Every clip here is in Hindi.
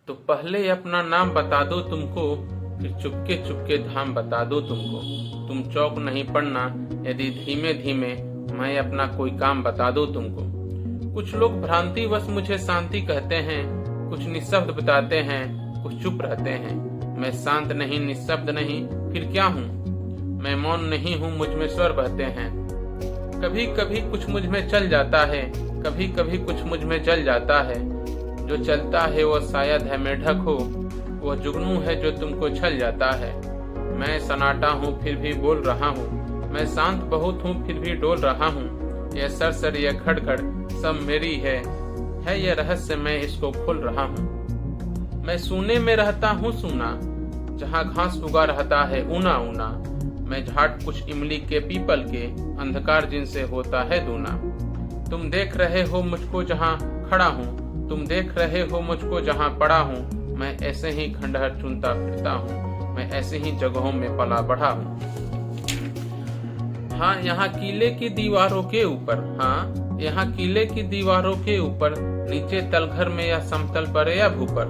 तो पहले अपना नाम बता दो तुमको, फिर चुपके चुपके धाम बता दो तुमको। तुम चौक नहीं पड़ना यदि धीमे धीमे मैं अपना कोई काम बता दूं तुमको। कुछ लोग भ्रांतिवश मुझे शांति कहते हैं, कुछ निःशब्द बताते हैं, कुछ चुप रहते हैं। मैं शांत नहीं, निःशब्द नहीं, फिर क्या हूँ? मैं मौन नहीं हूँ, मुझ में स्वर बहते हैं। कभी कभी कुछ मुझ में चल जाता है, कभी कभी कुछ मुझ में जल जाता है। जो चलता है वो शायद है मेढक हो, वो जुगनू है जो तुमको छल जाता है। मैं सन्नाटा हूँ फिर भी बोल रहा हूँ, मैं शांत बहुत हूँ फिर भी डोल रहा हूँ। यह सरसर यह खड़खड़ सब मेरी है यह रहस्य मैं इसको खोल रहा हूँ। मैं सूने में रहता हूँ सूना, जहाँ घास उगा रहता है ऊना ऊना। मैं झाड़ कुछ इमली के पीपल के, अंधकार जिनसे होता है दूना। तुम देख रहे हो मुझको जहाँ खड़ा हूँ, तुम देख रहे हो मुझको जहाँ पड़ा हूँ। मैं ऐसे ही खंडहर चुनता फिरता हूँ, मैं ऐसे ही जगहों में पला बढ़ा हूँ। हाँ यहाँ किले की दीवारों के ऊपर, हाँ यहाँ किले की दीवारों के ऊपर, नीचे तलघर में या समतल पर या भूपर,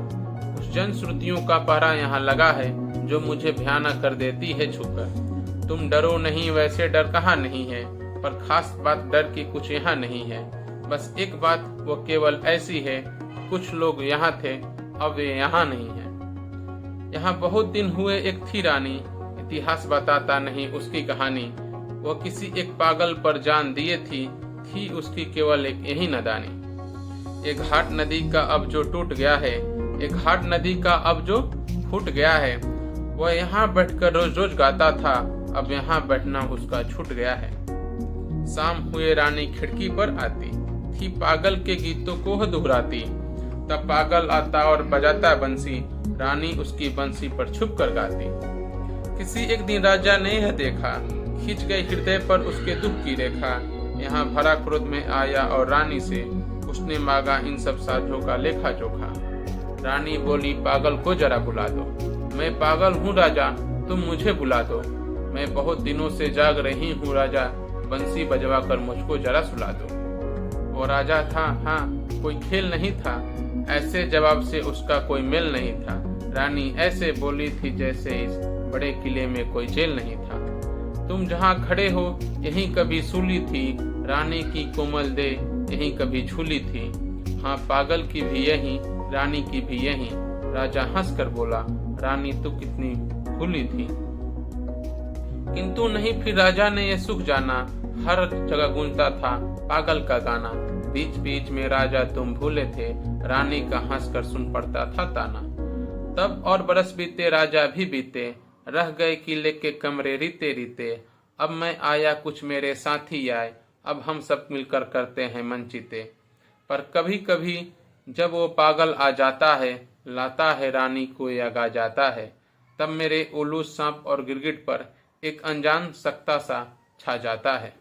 कुछ जन श्रुतियों का पारा यहाँ लगा है जो मुझे भयानक कर देती है छुपकर। तुम डरो नहीं, वैसे डर कहाँ नहीं है, पर खास बात डर की कुछ यहाँ नहीं है। बस एक बात वो केवल ऐसी है, कुछ लोग यहाँ थे अब वे यहाँ नहीं है। यहाँ बहुत दिन हुए एक थी रानी, इतिहास बताता नहीं उसकी कहानी। वो किसी एक पागल पर जान दिए थी उसकी केवल एक यही नादानी। एक घाट नदी का अब जो टूट गया है, एक घाट नदी का अब जो फूट गया है। वह यहाँ बैठकर रोज रोज गाता था, अब यहाँ बैठना उसका छूट गया है। शाम हुए रानी खिड़की पर आती थी, पागल के गीतों को दोहराती। तब पागल आता और बजाता बंसी, रानी उसकी बंसी पर छुप कर गाती। किसी एक दिन राजा ने यह देखा, खींच गई हृदय पर उसके दुख की रेखा। यहाँ भरा क्रोध में आया और रानी से उसने मांगा इन सब साझों का लेखा जोखा। रानी बोली पागल को जरा बुला दो, मैं पागल हूँ राजा तुम मुझे बुला दो। मैं बहुत दिनों से जाग रही हूँ राजा, बंसी बजवा कर मुझको जरा सुला दो। वो राजा था, हाँ कोई खेल नहीं था, ऐसे जवाब से उसका कोई मेल नहीं था। रानी ऐसे बोली थी जैसे इस बड़े किले में कोई जेल नहीं था। तुम जहाँ खड़े हो यहीं कभी सूली थी, रानी की कोमल दे यहीं कभी झूली थी। हाँ पागल की भी यहीं, रानी की भी यहीं। राजा हंस कर बोला रानी तू कितनी भूली थी। किंतु नहीं फिर राजा ने यह सुख जाना, हर जगह गूंजता था पागल का गाना। बीच बीच में राजा तुम भूले थे, रानी का हंस कर सुन पड़ता था ताना। तब और बरस बीते राजा भी बीते, रह गए किले के कमरे रीते रीते। अब मैं आया कुछ मेरे साथी आए, अब हम सब मिलकर करते हैं मनचिते। पर कभी कभी जब वो पागल आ जाता है, लाता है रानी को या गा जाता है, तब मेरे उल्लू सांप और गिरगिट पर एक अनजान सख्ता सा छा जाता है।